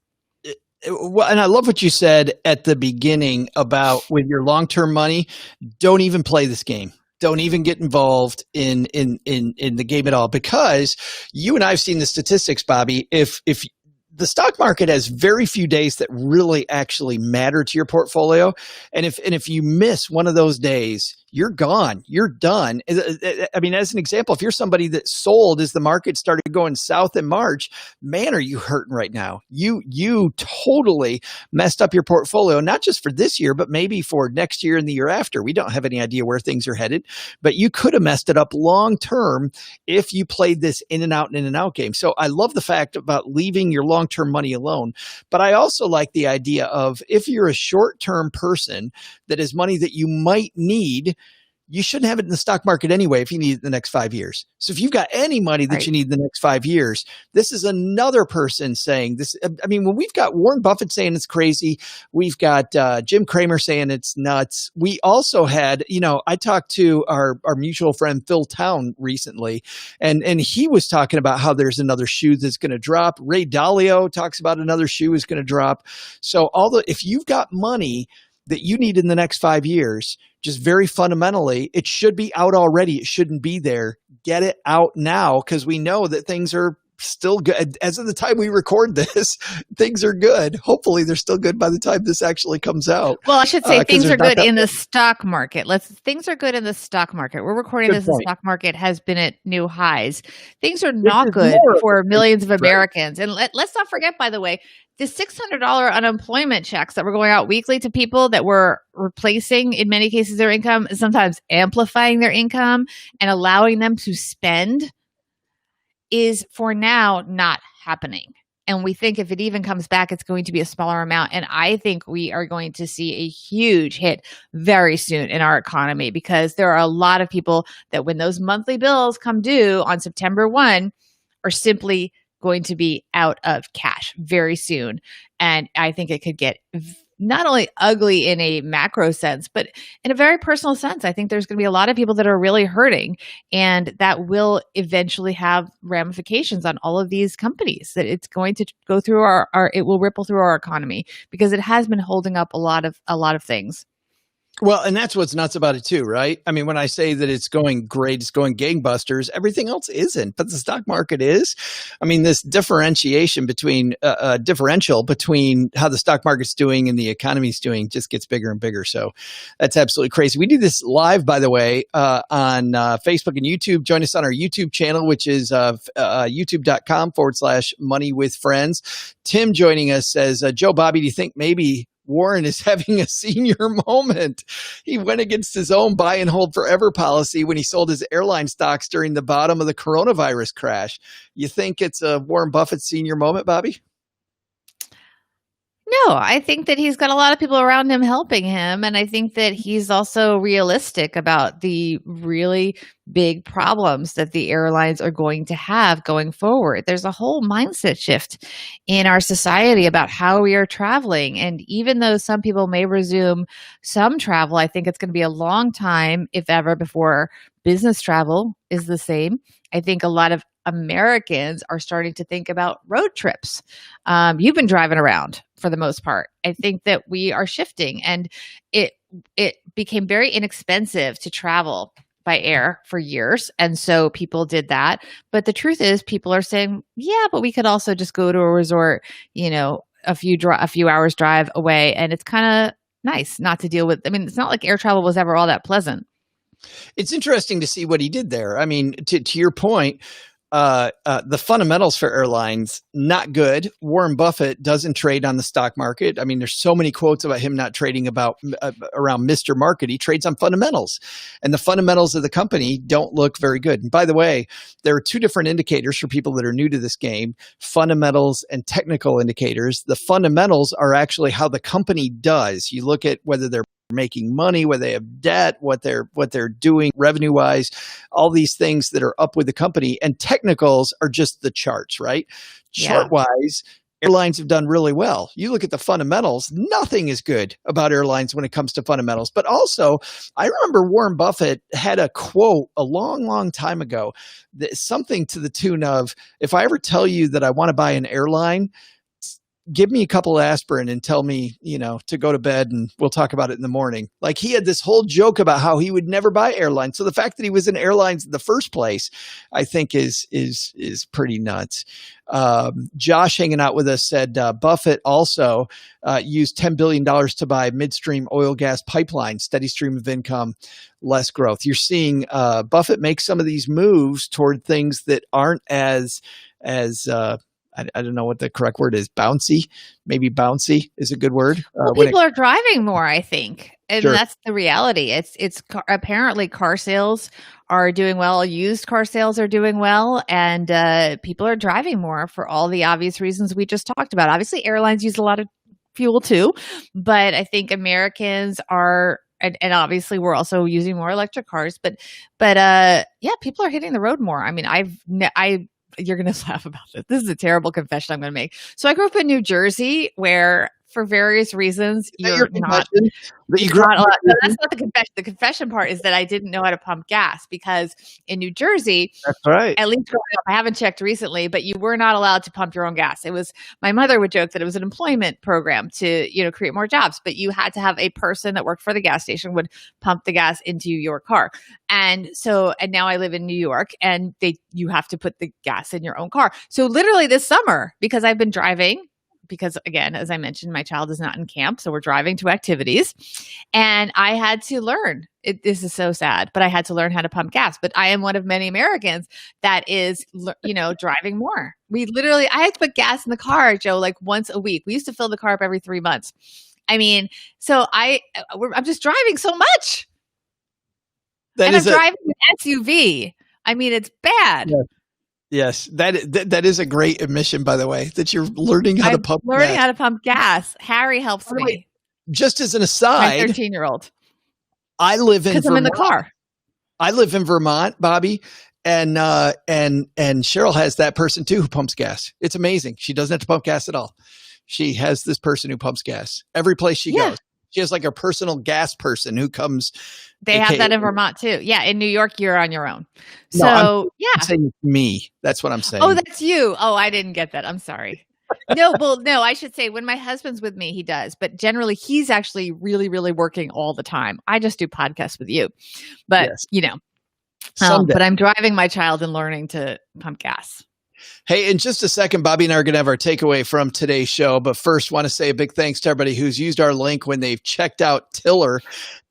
Speaker 2: Well, and I love what you said at the beginning about with your long-term money, don't even play this game. Don't even get involved in the game at all, because you and I have seen the statistics, Bobbi. If the stock market has very few days that really actually matter to your portfolio, and if you miss one of those days, you're gone. You're done. I mean, as an example, if you're somebody that sold as the market started going south in March, man, are you hurting right now? You totally messed up your portfolio, not just for this year, but maybe for next year and the year after. We don't have any idea where things are headed, but you could have messed it up long term if you played this in and out game. So I love the fact about leaving your long-term money alone, but I also like the idea of, if you're a short-term person that is money that you might need, you shouldn't have it in the stock market anyway if you need it in the next 5 years. So if you've got any money that you need in the next 5 years, this is another person saying this. I mean, when we've got Warren Buffett saying it's crazy, we've got Jim Cramer saying it's nuts. We also had, I talked to our mutual friend Phil Town recently, and he was talking about how there's another shoe that's going to drop. Ray Dalio talks about another shoe is going to drop. So if you've got money that you need in the next 5 years, just very fundamentally, it should be out already. It shouldn't be there. Get it out now, because we know that things are still good. As of the time we record this, things are good. Hopefully they're still good by the time this actually comes out.
Speaker 1: Well, I should say things are good in the stock market. Things are good in the stock market. We're recording this. The stock market has been at new highs. Things are not good for millions of Americans. And let's not forget, by the way, the $600 unemployment checks that were going out weekly to people that were replacing, in many cases, their income, sometimes amplifying their income and allowing them to spend, is for now not happening. And we think if it even comes back, it's going to be a smaller amount. And I think we are going to see a huge hit very soon in our economy, because there are a lot of people that when those monthly bills come due on September 1 are simply going to be out of cash very soon. And I think it could get not only ugly in a macro sense, but in a very personal sense. I think there's going to be a lot of people that are really hurting, and that will eventually have ramifications on all of these companies, that it's going to go through it will ripple through our economy, because it has been holding up a lot of things.
Speaker 2: Well, and that's what's nuts about it too, right? I mean, when I say that it's going great, it's going gangbusters, everything else isn't, but the stock market is. I mean, this differential between how the stock market's doing and the economy's doing just gets bigger and bigger. So that's absolutely crazy. We do this live, by the way, on Facebook and YouTube. Join us on our YouTube channel, which is youtube.com/money with friends. Tim joining us says, Joe, Bobbi, do you think maybe Warren is having a senior moment? He went against his own buy and hold forever policy when he sold his airline stocks during the bottom of the coronavirus crash. You think it's a Warren Buffett senior moment, Bobbi?
Speaker 1: No, I think that he's got a lot of people around him helping him. And I think that he's also realistic about the really big problems that the airlines are going to have going forward. There's a whole mindset shift in our society about how we are traveling. And even though some people may resume some travel, I think it's going to be a long time, if ever, before business travel is the same. I think a lot of Americans are starting to think about road trips. You've been driving around for the most part. I think that we are shifting, and it became very inexpensive to travel by air for years. And so people did that. But the truth is, people are saying, yeah, but we could also just go to a resort, a few hours drive away. And it's kind of nice not to deal with. I mean, it's not like air travel was ever all that pleasant.
Speaker 2: It's interesting to see what he did there. I mean, to your point, The fundamentals for airlines, not good. Warren Buffett doesn't trade on the stock market. I mean, there's so many quotes about him not trading around Mr. Market. He trades on fundamentals, and the fundamentals of the company don't look very good. And by the way, there are two different indicators for people that are new to this game: fundamentals and technical indicators. The fundamentals are actually how the company does. You look at whether they're making money, whether they have debt, what they're doing revenue wise, all these things that are up with the company. And technicals are just the charts, right?
Speaker 1: Yeah.
Speaker 2: Chart wise, airlines have done really well. You look at the fundamentals, nothing is good about airlines when it comes to fundamentals. But also, I remember Warren Buffett had a quote a long, long time ago, something to the tune of, if I ever tell you that I want to buy an airline, give me a couple of aspirin and tell me, to go to bed, and we'll talk about it in the morning. Like, he had this whole joke about how he would never buy airlines. So the fact that he was in airlines in the first place, I think is pretty nuts. Josh hanging out with us said, Buffett also used $10 billion to buy midstream oil gas pipeline, steady stream of income, less growth. You're seeing Buffett make some of these moves toward things that aren't as I don't know what the correct word is. Bouncy, maybe bouncy is a good word.
Speaker 1: Well, people are driving more, I think, and
Speaker 2: Sure.
Speaker 1: That's the reality. It's apparently car sales are doing well, used car sales are doing well, and people are driving more for all the obvious reasons we just talked about. Obviously, airlines use a lot of fuel too, but I think Americans are. And obviously, we're also using more electric cars, but yeah, people are hitting the road more. I mean, you're going to laugh about this. This is a terrible confession I'm going to make. So I grew up in New Jersey, where for various reasons, you're not. That's not the confession. The confession part is that I didn't know how to pump gas, because in New Jersey,
Speaker 2: that's right.
Speaker 1: At least growing up, I haven't checked recently, but you were not allowed to pump your own gas. It was, my mother would joke that it was an employment program to, create more jobs, but you had to have a person that worked for the gas station would pump the gas into your car. And now I live in New York, and you have to put the gas in your own car. So literally this summer, because I've been driving, because again, as I mentioned, my child is not in camp, so we're driving to activities, and I had to learn. This is so sad, but I had to learn how to pump gas. But I am one of many Americans that is, driving more. I had to put gas in the car, Joe, like once a week. We used to fill the car up every 3 months. I mean, so I'm just driving so much, and I'm driving an SUV. I mean, it's bad.
Speaker 2: Yeah. Yes, that is a great admission, by the way, that you're learning how to pump gas.
Speaker 1: Learning how to pump gas. Harry helps me.
Speaker 2: Just as an aside,
Speaker 1: my 13-year-old.
Speaker 2: I live in Vermont.
Speaker 1: Because I'm in the car.
Speaker 2: I live in Vermont, Bobbi, and Cheryl has that person too who pumps gas. It's amazing. She doesn't have to pump gas at all. She has this person who pumps gas every place she goes. She has like a personal gas person who comes.
Speaker 1: They have that in Vermont too. Yeah. In New York, you're on your own. So,
Speaker 2: I'm saying me. That's what I'm saying.
Speaker 1: Oh, that's you. Oh, I didn't get that. I'm sorry. No, I should say when my husband's with me, he does. But generally, he's actually really, really working all the time. I just do podcasts with you. But, but I'm driving my child and learning to pump gas.
Speaker 2: Hey, in just a second, Bobbi and I are going to have our takeaway from today's show. But first, want to say a big thanks to everybody who's used our link when they've checked out Tiller.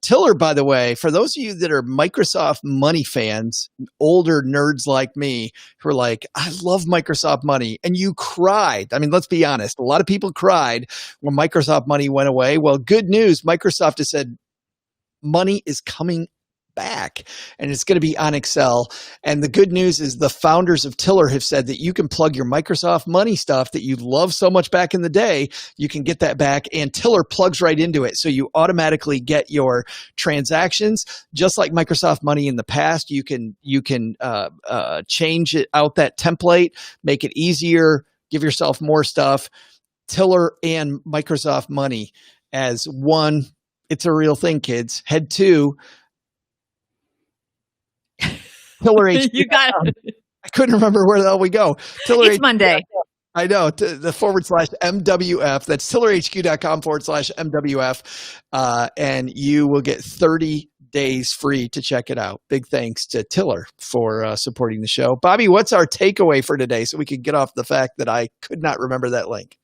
Speaker 2: Tiller, by the way, for those of you that are Microsoft Money fans, older nerds like me, who are like, I love Microsoft Money. And you cried. I mean, let's be honest. A lot of people cried when Microsoft Money went away. Well, good news. Microsoft has said money is coming back, and it's going to be on Excel. And the good news is the founders of Tiller have said that you can plug your Microsoft Money stuff that you loved so much back in the day. You can get that back, and Tiller plugs right into it. So you automatically get your transactions, just like Microsoft Money in the past. You can change it out, that template, make it easier, give yourself more stuff. Tiller and Microsoft Money as one. It's a real thing, kids. Head to Tiller H.
Speaker 1: You got it.
Speaker 2: I couldn't remember where the hell we go.
Speaker 1: Tiller it's Monday.
Speaker 2: I know. The /MWF. That's tillerhq.com/MWF. And you will get 30 days free to check it out. Big thanks to Tiller for supporting the show. Bobbi, what's our takeaway for today so we can get off the fact that I could not remember that link?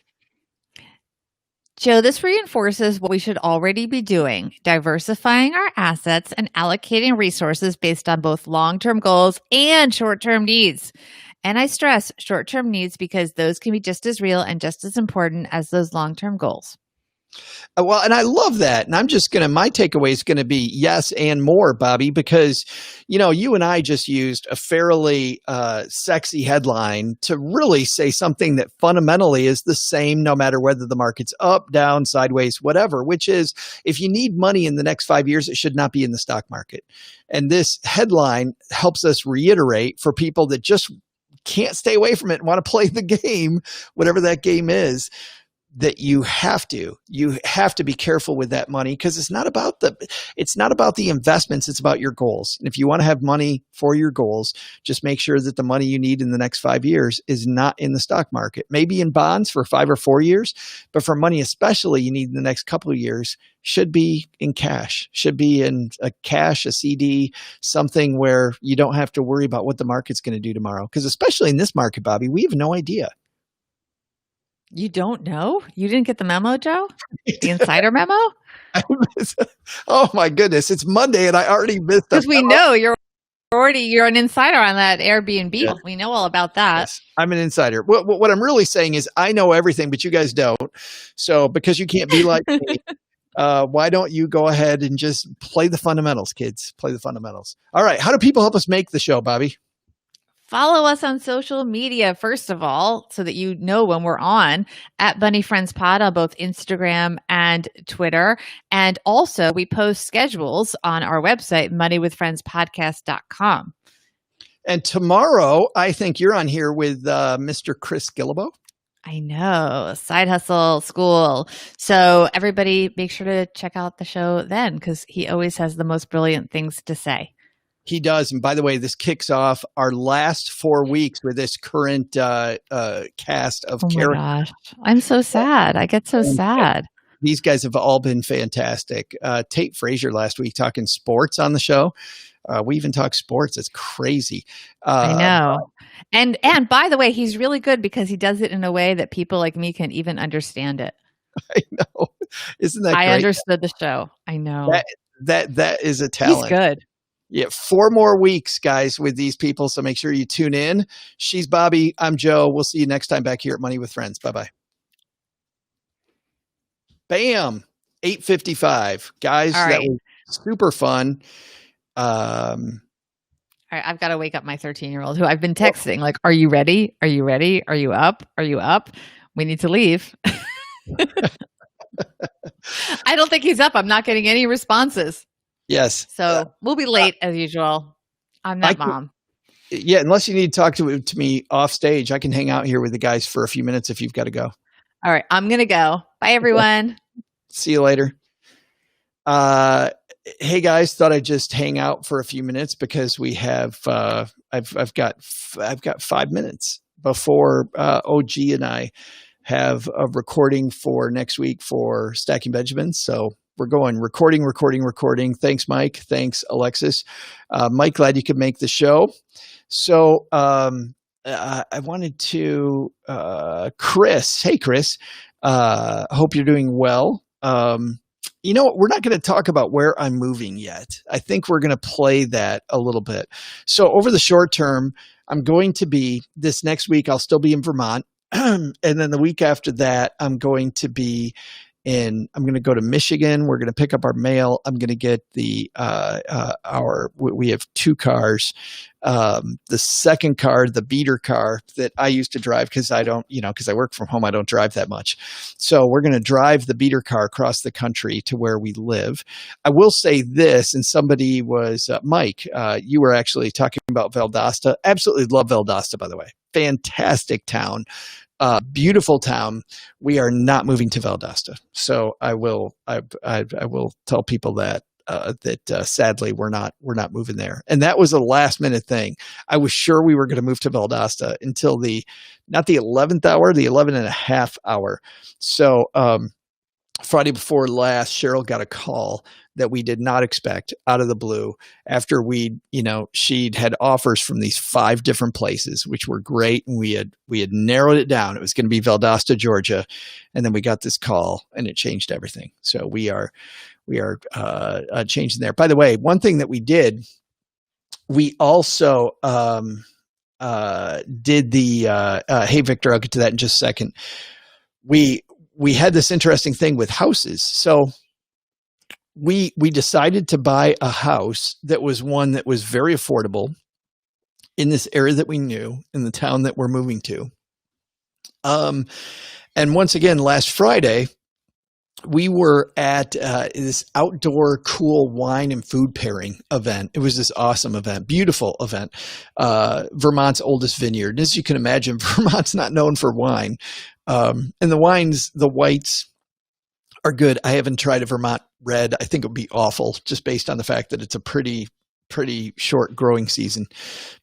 Speaker 1: Joe, this reinforces what we should already be doing, diversifying our assets and allocating resources based on both long-term goals and short-term needs. And I stress short-term needs because those can be just as real and just as important as those long-term goals.
Speaker 2: Well, and I love that. And my takeaway is going to be yes and more, Bobbi, because, you and I just used a fairly sexy headline to really say something that fundamentally is the same no matter whether the market's up, down, sideways, whatever, which is if you need money in the next 5 years, it should not be in the stock market. And this headline helps us reiterate for people that just can't stay away from it and want to play the game, whatever that game is, that you have to be careful with that money, because it's not about the investments, it's about your goals. And if you want to have money for your goals, just make sure that the money you need in the next 5 years is not in the stock market, maybe in bonds for 5 or 4 years, but for money especially you need in the next couple of years should be in cash, should be in a CD, something where you don't have to worry about what the market's going to do tomorrow. Because especially in this market, Bobbi, we have no idea.
Speaker 1: You don't know? You didn't get the memo, Joe? The insider memo?
Speaker 2: Oh my goodness. It's Monday and I already missed
Speaker 1: Because we know you're an insider on that Airbnb. Yeah. We know all about that.
Speaker 2: Yes, I'm an insider. What I'm really saying is I know everything, but you guys don't. So because you can't be like me, why don't you go ahead and just play the fundamentals, kids? Play the fundamentals. All right. How do people help us make the show, Bobbi?
Speaker 1: Follow us on social media, first of all, so that you know when we're on, at Bunny Friends Pod on both Instagram and Twitter. And also, we post schedules on our website, moneywithfriendspodcast.com.
Speaker 2: And tomorrow, I think you're on here with Mr. Chris Guillebeau.
Speaker 1: I know, Side Hustle School. So everybody make sure to check out the show then, because he always has the most brilliant things to say.
Speaker 2: He does. And by the way, this kicks off our last 4 weeks with this current cast of characters.
Speaker 1: Oh my gosh. I'm so sad. I get so sad.
Speaker 2: These guys have all been fantastic. Tate Frazier last week talking sports on the show. We even talk sports. It's crazy.
Speaker 1: I know. And by the way, he's really good because he does it in a way that people like me can even understand it.
Speaker 2: I know. Isn't that great?
Speaker 1: I understood the show. I know.
Speaker 2: That is a talent.
Speaker 1: He's good.
Speaker 2: Yeah, 4 more weeks, guys, with these people. So make sure you tune in. She's Bobbi. I'm Joe. We'll see you next time back here at Money with Friends. Bye-bye. Bam. 8:55. Guys,
Speaker 1: all right.
Speaker 2: That was super fun.
Speaker 1: All right, I've got to wake up my 13-year-old who I've been texting. Like, are you ready? Are you ready? Are you up? Are you up? We need to leave. I don't think he's up. I'm not getting any responses.
Speaker 2: Yes.
Speaker 1: So we'll be late as usual. I'm that mom.
Speaker 2: Yeah, unless you need to talk to me off stage, I can hang out here with the guys for a few minutes if you've got to go.
Speaker 1: All right, I'm going to go. Bye, everyone.
Speaker 2: See you later. Hey guys, thought I'd just hang out for a few minutes because we have I've got 5 minutes before OG and I have a recording for next week for Stacking Benjamins. So we're going recording. Thanks, Mike. Thanks, Alexis. Mike, glad you could make the show. So I wanted to, Chris. Hey, Chris. Hope you're doing well. You know what? We're not going to talk about where I'm moving yet. I think we're going to play that a little bit. So over the short term, I'm going to be, this next week, I'll still be in Vermont. And then the week after that, I'm going to go to Michigan. We're going to pick up our mail. I'm going to get we have 2 cars. The second car, the beater car that I used to drive because I work from home, I don't drive that much. So we're going to drive the beater car across the country to where we live. I will say this, and somebody was, Mike, you were actually talking about Valdosta. Absolutely love Valdosta, by the way. Fantastic town. Beautiful town. We are not moving to Valdosta. So I will tell people that sadly we're not moving there. And that was a last minute thing. I was sure we were going to move to Valdosta until not the 11th hour, the 11.5 hour. So Friday before last, Cheryl got a call that we did not expect out of the blue after she'd had offers from these 5 different places, which were great. And we had narrowed it down. It was going to be Valdosta, Georgia. And then we got this call and it changed everything. So we are changing there. By the way, one thing that we did, we also, did the hey Victor, I'll get to that in just a second. We had this interesting thing with houses. So we decided to buy a house that was one that was very affordable in this area that we knew, in the town that we're moving to. And once again, last Friday, we were at this outdoor cool wine and food pairing event. It was this awesome event, beautiful event, Vermont's oldest vineyard. And as you can imagine, Vermont's not known for wine. And the wines, the whites are good. I haven't tried a Vermont red. I think it would be awful just based on the fact that it's a pretty short growing season.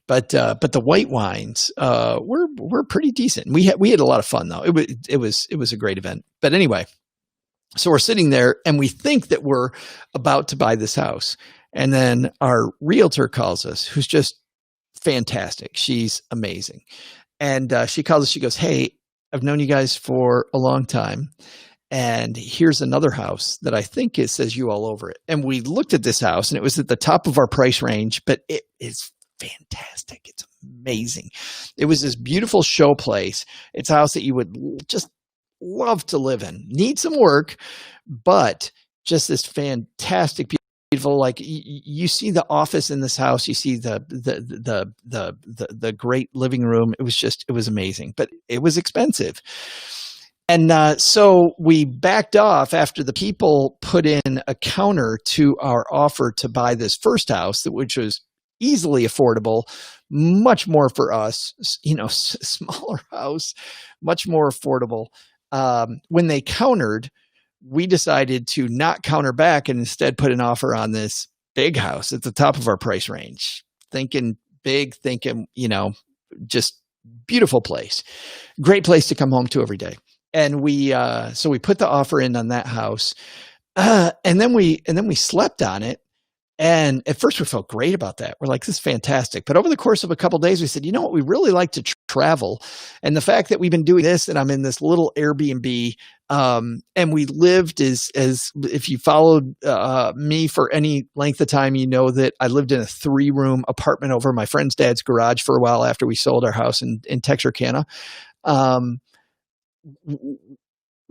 Speaker 2: But the white wines were pretty decent. We had a lot of fun though. It was a great event. But anyway, so we're sitting there and we think that we're about to buy this house. And then our realtor calls us, who's just fantastic. She's amazing. And she calls us, she goes, "Hey, I've known you guys for a long time. And here's another house that I think it says you all over it." And we looked at this house and it was at the top of our price range, but it is fantastic. It's amazing. It was this beautiful show place. It's a house that you would just love to live in. Need some work, but just this fantastic, beautiful. Like you see the office in this house, you see the great living room. It was amazing, but it was expensive. And so we backed off after the people put in a counter to our offer to buy this first house, which was easily affordable, much more for us, smaller house, much more affordable. When they countered, we decided to not counter back and instead put an offer on this big house at the top of our price range, thinking big, just beautiful place, great place to come home to every day. And so we put the offer in on that house, and then we slept on it. And at first we felt great about that. We're like, this is fantastic. But over the course of a couple of days, we said, you know what? We really like to travel. And the fact that we've been doing this and I'm in this little Airbnb, and we lived as if you followed me for any length of time, you know that I lived in a 3-room apartment over my friend's dad's garage for a while after we sold our house in Texarkana.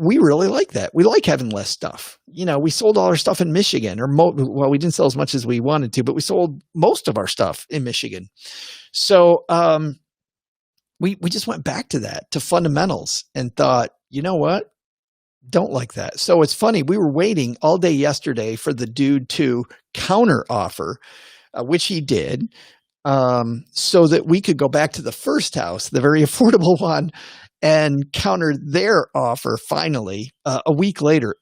Speaker 2: We really like that. We like having less stuff. We sold all our stuff in Michigan, we didn't sell as much as we wanted to, but we sold most of our stuff in Michigan. So we just went back to that, to fundamentals, and thought, you know what? Don't like that. So it's funny. We were waiting all day yesterday for the dude to counter offer, which he did, so that we could go back to the first house, the very affordable one, and counter their offer finally, a week later,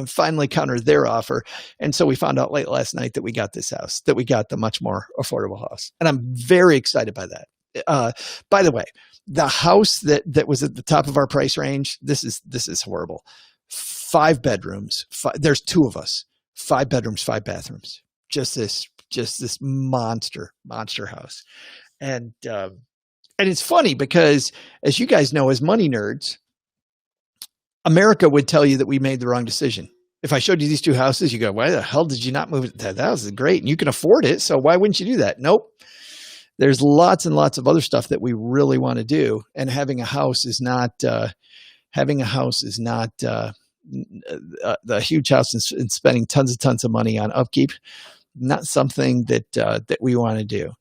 Speaker 2: finally countered their offer. And so we found out late last night that we got this house, that we got the much more affordable house. And I'm very excited by that. By the way, the house that was at the top of our price range, this is horrible. 5 bedrooms. There's 2 of us, 5 bedrooms, 5 bathrooms. Just this monster house. And it's funny because, as you guys know, as money nerds, America would tell you that we made the wrong decision. If I showed you these 2 houses, you go, why the hell did you not move it? That house is great and you can afford it. So why wouldn't you do that? Nope. There's lots and lots of other stuff that we really want to do. And having a house is not the huge house and spending tons of money on upkeep. Not something that we want to do.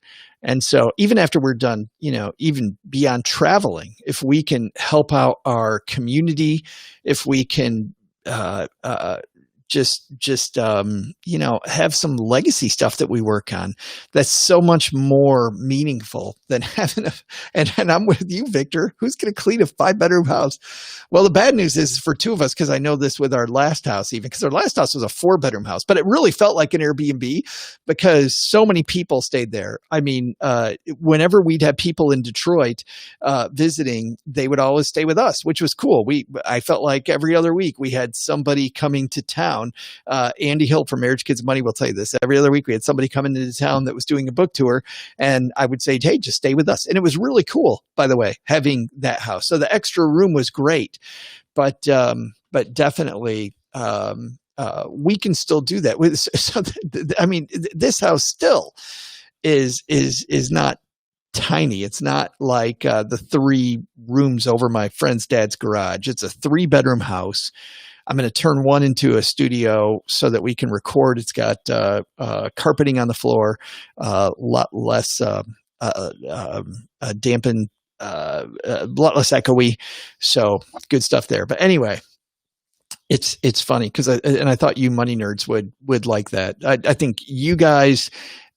Speaker 2: And so even after we're done, even beyond traveling, if we can help out our community, if we can have some legacy stuff that we work on, that's so much more meaningful than having and I'm with you, Victor, who's going to clean a 5-bedroom house? Well, the bad news is for 2 of us, because I know this with our last house, even because our last house was a 4-bedroom house, but it really felt like an Airbnb because so many people stayed there. I mean, whenever we'd have people in Detroit visiting, they would always stay with us, which was cool. I felt like every other week we had somebody coming to town. Andy Hill from Marriage, Kids, and Money will tell you this. Every other week we had somebody coming into town that was doing a book tour, and I would say, hey, just stay with us. And it was really cool, by the way, having that house. So the extra room was great, but definitely we can still do that. So I mean, this house still is not tiny. It's not like the 3 rooms over my friend's dad's garage. It's a 3-bedroom house. I'm going to turn one into a studio so that we can record. It's got carpeting on the floor, a lot less dampened, a lot less echoey. So good stuff there. But anyway, it's funny because I thought you money nerds would like that. I think you guys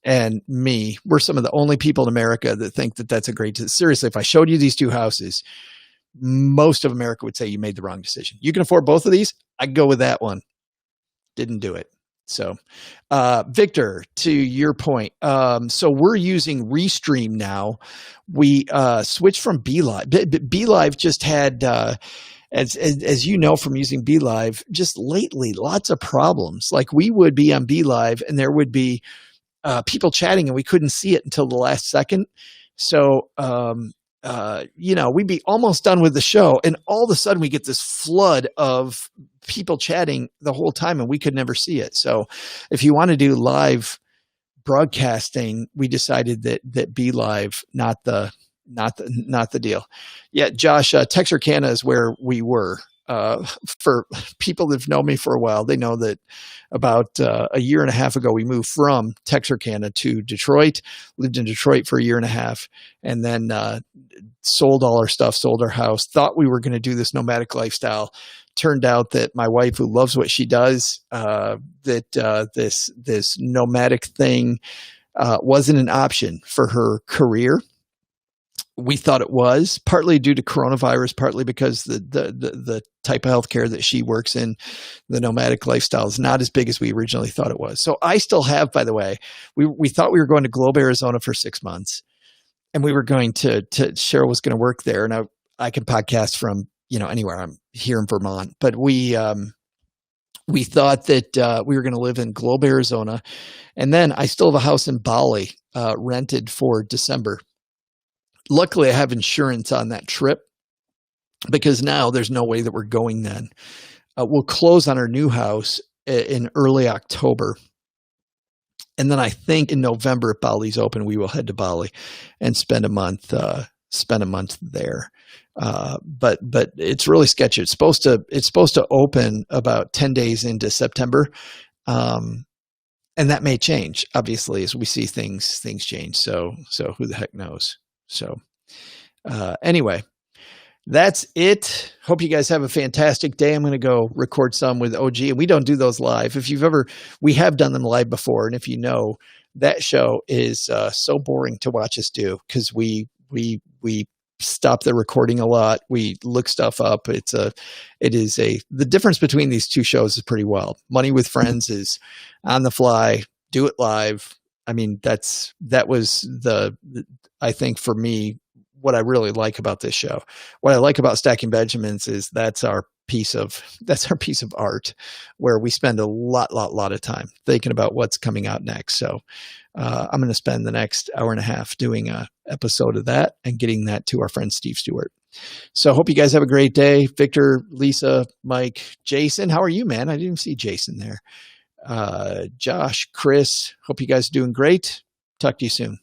Speaker 2: and me, we're some of the only people in America that think that that's a great. Seriously, if I showed you these 2 houses, most of America would say you made the wrong decision. You can afford both of these. I'd go with that one. Didn't do it. So, Victor, to your point, so we're using Restream now. We switched from BeLive. BeLive just had, as you know from using BeLive, just lately lots of problems. Like we would be on BeLive and there would be people chatting and we couldn't see it until the last second. So, we'd be almost done with the show and all of a sudden we get this flood of people chatting the whole time and we could never see it. So if you want to do live broadcasting, we decided that BeLive, not the deal. Yeah. Josh, Texarkana is where we were. For people that have known me for a while, they know that about a year and a half ago, we moved from Texarkana to Detroit, lived in Detroit for a year and a half, and then sold all our stuff, sold our house, thought we were going to do this nomadic lifestyle. Turned out that my wife, who loves what she does, this nomadic thing wasn't an option for her career. We thought it was, partly due to coronavirus, partly because the type of healthcare that she works in, the nomadic lifestyle, is not as big as we originally thought it was. So I still have, by the way, we thought we were going to Globe, Arizona for 6 months, and we were going to Cheryl was going to work there, and I can podcast from anywhere. I'm here in Vermont, but we thought that we were going to live in Globe, Arizona, and then I still have a house in Bali rented for December. Luckily, I have insurance on that trip because now there's no way that we're going then. We'll close on our new house in early October. And then I think in November, if Bali's open, we will head to Bali and spend a month there. But it's really sketchy. It's supposed to open about 10 days into September. And that may change, obviously, as we see things change. So who the heck knows? So, anyway, that's it. Hope you guys have a fantastic day. I'm going to go record some with OG, and we don't do those live. We have done them live before. And if you know, that show is so boring to watch us do because we stop the recording a lot. We look stuff up. The difference between these 2 shows is pretty wild. Money with Friends is on the fly, do it live. I mean, that was I think for me, what I really like about this show. What I like about Stacking Benjamins is that's our piece of art where we spend a lot of time thinking about what's coming out next. So I'm going to spend the next hour and a half doing a episode of that and getting that to our friend Steve Stewart. So I hope you guys have a great day. Victor, Lisa, Mike, Jason, how are you, man? I didn't see Jason there. Josh, Chris, hope you guys are doing great. Talk to you soon.